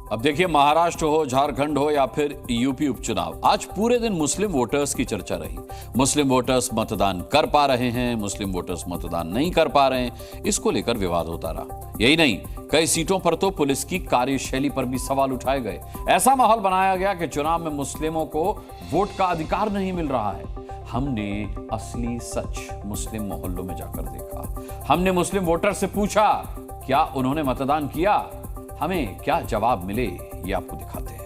अब देखिए, महाराष्ट्र हो, झारखंड हो या फिर यूपी उपचुनाव, आज पूरे दिन मुस्लिम वोटर्स की चर्चा रही। मुस्लिम वोटर्स मतदान कर पा रहे हैं, मुस्लिम वोटर्स मतदान नहीं कर पा रहे हैं, इसको लेकर विवाद होता रहा। यही नहीं, कई सीटों पर तो पुलिस की कार्यशैली पर भी सवाल उठाए गए। ऐसा माहौल बनाया गया कि चुनाव में मुस्लिमों को वोट का अधिकार नहीं मिल रहा है। हमने असली सच मुस्लिम मोहल्लों में जाकर देखा। हमने मुस्लिम वोटर से पूछा क्या उन्होंने मतदान किया। हमें क्या जवाब मिले, ये आपको दिखाते हैं।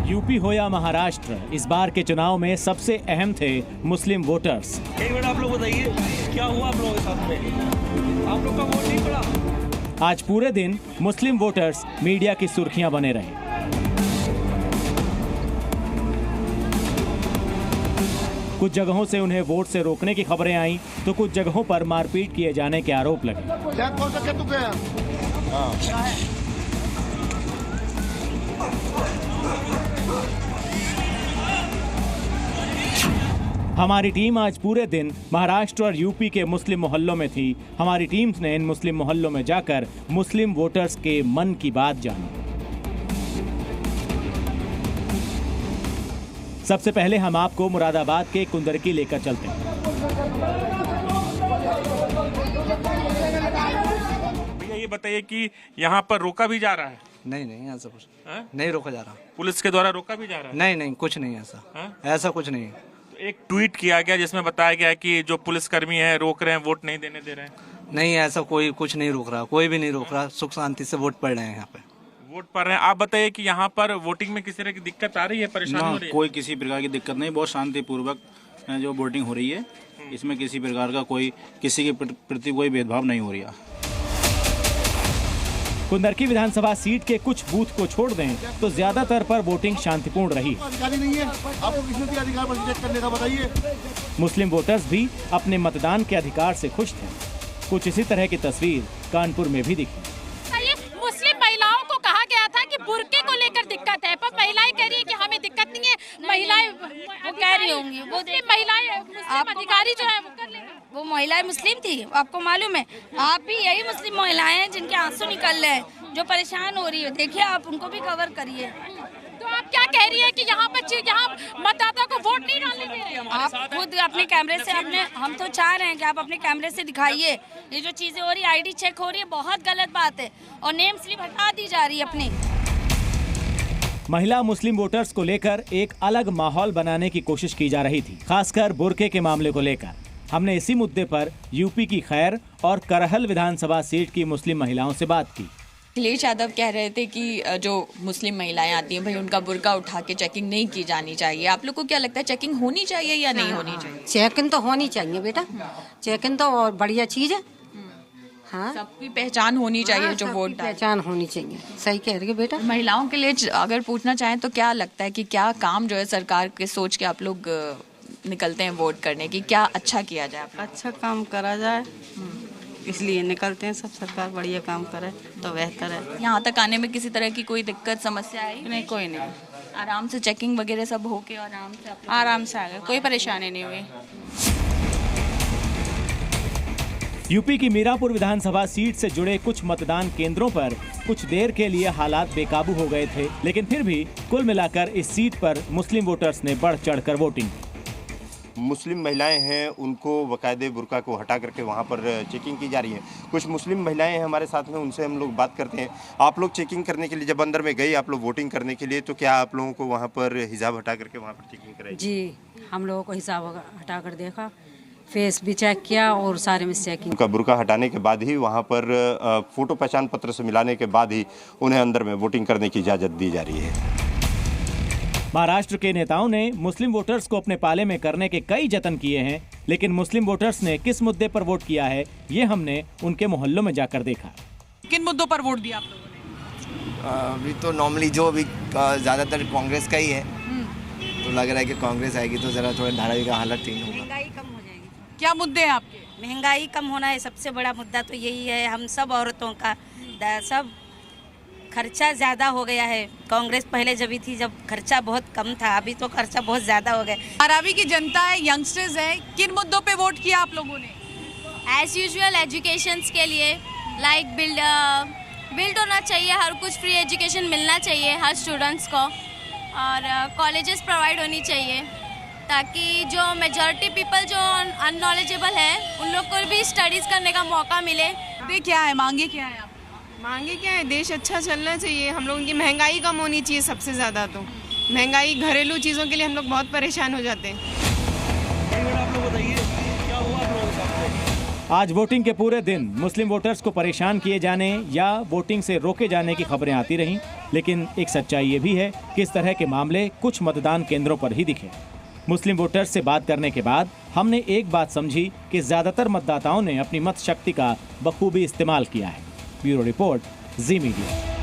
यूपी हो या महाराष्ट्र, इस बार के चुनाव में सबसे अहम थे मुस्लिम वोटर्स। एक मिनट आप लोग बताइए क्या हुआ आप लोगों के साथ में? आप लोग का वोट नहीं पड़ा? आज पूरे दिन मुस्लिम वोटर्स मीडिया की सुर्खियां बने रहे। कुछ जगहों से उन्हें वोट से रोकने की खबरें आईं, तो कुछ जगहों पर मारपीट किए जाने के आरोप लगे। हमारी टीम आज पूरे दिन महाराष्ट्र और यूपी के मुस्लिम मोहल्लों में थी। हमारी टीम ने इन मुस्लिम मोहल्लों में जाकर मुस्लिम वोटर्स के मन की बात जानी। सबसे पहले हम आपको मुरादाबाद के कुंदरकी लेकर चलते हैं। भैया ये बताइए कि यहाँ पर रोका भी जा रहा है? नहीं ऐसा कुछ नहीं रोका जा रहा। पुलिस के द्वारा रोका भी जा रहा है? नहीं कुछ नहीं ऐसा। ऐसा कुछ नहीं। तो एक ट्वीट किया गया जिसमें बताया गया कि जो पुलिसकर्मी है रोक रहे हैं, वोट नहीं देने दे रहे हैं। नहीं ऐसा कोई कुछ नहीं रोक रहा, कोई भी नहीं रोक रहा। सुख शांति से वोट पड़ रहे हैं यहाँ पे। वोट पड़ रहे हैं। आप बताइए कि यहाँ पर वोटिंग में किसी तरह की दिक्कत आ रही है, परेशानी हो रही है? कोई किसी प्रकार की दिक्कत नहीं, बहुत शांतिपूर्वक जो वोटिंग हो रही है, इसमें किसी प्रकार का कोई किसी के प्रति कोई भेदभाव नहीं हो रहा। कुंदरकी विधानसभा सीट के कुछ बूथ को छोड़ दें तो ज्यादातर पर वोटिंग शांतिपूर्ण रही। अधिकारी नहीं है, आपको किसने दिया अधिकार पर चेक करने का, बताइए। मुस्लिम वोटर्स भी अपने मतदान के अधिकार से खुश थे। कुछ इसी तरह की तस्वीर कानपुर में भी दिखी। मुस्लिम महिलाओं को कहा गया था कि बुर्के को लेकर दिक्कत है, पर महिलाएं कह रही है कि हमें दिक्कत नहीं है। महिलाएं वो कह रही होंगी, वो महिलाएं मुस्लिम अधिकारी जो है वो कर लेंगे। वो महिलाएं मुस्लिम थी, आपको मालूम है। आप भी यही मुस्लिम महिलाएं हैं जिनके आंसू निकल रहे हैं, जो परेशान हो रही है। देखिए आप उनको भी कवर करिए। तो आप क्या कह रही है कि यहाँ मतदाता को वोट नहीं डालने दे रहे हैं? आप खुद अपने कैमरे से हम तो चाह रहे हैं कि आप अपने कैमरे से दिखाइए। ये जो चीजें हो रही है, आईडी चेक हो रही है, बहुत गलत बात है और नेम स्लिप हटा दी जा रही है अपनी। महिला मुस्लिम वोटर्स को लेकर एक अलग माहौल बनाने की कोशिश की जा रही थी, खासकर बुर्के के मामले को लेकर। हमने इसी मुद्दे पर यूपी की खैर और करहल विधानसभा सीट की मुस्लिम महिलाओं से बात की। अखिलेश यादव कह रहे थे कि जो मुस्लिम महिलाएं आती हैं भाई उनका बुर्का उठा के चेकिंग नहीं की जानी चाहिए। आप लोग को क्या लगता है चेकिंग होनी चाहिए या नहीं होनी चाहिए? चेकिंग तो होनी चाहिए बेटा, चेकिंग तो और बढ़िया चीज है। हाँ, सबकी पहचान होनी चाहिए, जो वोट पहचान होनी चाहिए। सही कह रही है बेटा। महिलाओं के लिए अगर पूछना चाहें तो क्या लगता है कि क्या काम जो है सरकार के सोच के आप लोग निकलते हैं वोट करने की, क्या अच्छा किया जाए? अच्छा काम करा जाए इसलिए निकलते हैं सब। सरकार बढ़िया काम करे तो बेहतर है। यहाँ तक आने में किसी तरह की कोई दिक्कत समस्या आई? नहीं, कोई नहीं। आराम से चेकिंग वगैरह सब होके आराम से आ गए, कोई परेशानी नहीं हुई। यूपी की मीरापुर विधानसभा सीट से जुड़े कुछ मतदान केंद्रों पर कुछ देर के लिए हालात बेकाबू हो गए थे, लेकिन फिर भी कुल मिलाकर इस सीट पर मुस्लिम वोटर्स ने बढ़ चढ़कर वोटिंग। मुस्लिम महिलाएं हैं, उनको बाकायदे बुर्का को हटा करके वहाँ पर चेकिंग की जा रही है। कुछ मुस्लिम महिलाएं हैं हमारे साथ में, उनसे हम लोग बात करते हैं। आप लोग चेकिंग करने के लिए जब अंदर में गए, आप लोग वोटिंग करने के लिए, तो क्या आप लोगों को वहाँ पर हिजाब हटा करके वहाँ पर चेकिंग कराई? जी, हम लोगों को हिसाब हटा कर देखा, फेस भी चेक किया और सारे में चेकिंग। उनका बुर्का हटाने के बाद ही वहाँ पर फोटो पहचान पत्र से मिलाने के बाद ही उन्हें अंदर में वोटिंग करने की इजाज़त दी जा रही है। महाराष्ट्र के नेताओं ने मुस्लिम वोटर्स को अपने पाले में करने के कई जतन किए हैं, लेकिन मुस्लिम वोटर्स ने किस मुद्दे पर वोट किया है, ये हमने उनके मोहल्लों में जाकर देखा। किन मुद्दों पर वोट दिया आप लोगों ने? अभी तो नॉर्मली जो अभी ज़्यादातर कांग्रेस का ही है, तो लग रहा है कि कांग्रेस आएगी तो ज़रा थोड़ा धारावी का हालत ठीक होगा। महंगाई कम हो जाएगी। क्या मुद्दे हैं आपके? महंगाई कम होना है सबसे बड़ा मुद्दा, तो यही है। हम सब औरतों का सब खर्चा ज़्यादा हो गया है। कांग्रेस पहले जब थी जब खर्चा बहुत कम था, अभी तो खर्चा बहुत ज़्यादा हो गया। धारावी की जनता है, यंगस्टर्स है, किन मुद्दों पे वोट किया आप लोगों ने? एज यूजुअल एजुकेशन के लिए, लाइक बिल्ड होना चाहिए, हर कुछ फ्री एजुकेशन मिलना चाहिए हर स्टूडेंट्स को, और कॉलेजेस प्रोवाइड होनी चाहिए ताकि जो मेजॉरिटी पीपल जो अननॉलेजेबल है उन लोग को भी स्टडीज़ करने का मौका मिले। क्या है मांगे, क्या है आप? मांगे क्या है, देश अच्छा चलना चाहिए, हम लोगों की महंगाई कम होनी चाहिए। सबसे ज़्यादा तो महंगाई, घरेलू चीज़ों के लिए हम लोग बहुत परेशान हो जाते हैं। आप लोग बताइए क्या हुआ आप लोगों के साथ? आज वोटिंग के पूरे दिन मुस्लिम वोटर्स को परेशान किए जाने या वोटिंग से रोके जाने की खबरें आती रहीं, लेकिन एक सच्चाई ये भी है कि इस तरह के मामले कुछ मतदान केंद्रों पर ही दिखे। मुस्लिम वोटर्स से बात करने के बाद हमने एक बात समझी कि ज़्यादातर मतदाताओं ने अपनी मत शक्ति का बखूबी इस्तेमाल किया है। ब्यूरो रिपोर्ट, जी मीडिया।